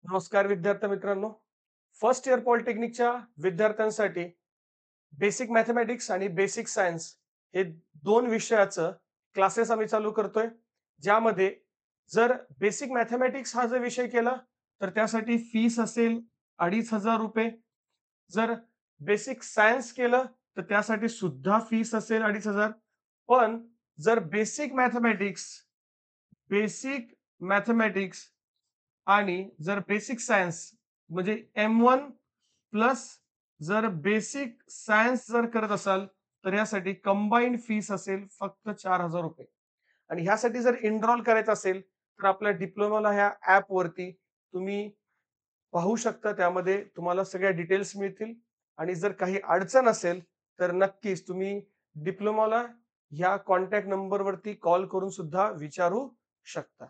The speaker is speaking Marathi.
नमस्कार विद्यार्थी मित्रांनो. फर्स्ट इयर पॉलिटेक्निकच्या विद्यार्थ्यांसाठी बेसिक मॅथेमॅटिक्स आणि बेसिक सायन्स हे 2 विषयाचं क्लासेस आम्ही चालू करतोय. ज्यामध्ये जर बेसिक मॅथेमॅटिक्स हा जर विषय केला, तर त्यासाठी फीस असेल ₹2500. जर बेसिक सायन्स केलं, तर त्यासाठी सुद्धा फीस असेल 2500. पण जर बेसिक मॅथेमॅटिक्स आणि जर बेसिक सायन्स म्हणजे M1 प्लस जर बेसिक सायन्स जर करत असाल, तर यासाठी कंबाईन्ड फीस असेल फक्त ₹4000. आणि ह्यासाठी जर एनरोल करायचं असेल, तर आपल्या डिप्लोमाला ह्या ॲपवरती तुम्ही पाहू शकता. त्यामध्ये तुम्हाला सगळ्या डिटेल्स मिळतील आणि जर काही अडचण असेल, तर नक्कीच तुम्ही डिप्लोमाला ह्या कॉन्टॅक्ट नंबरवरती कॉल करून सुद्धा विचारू शकता.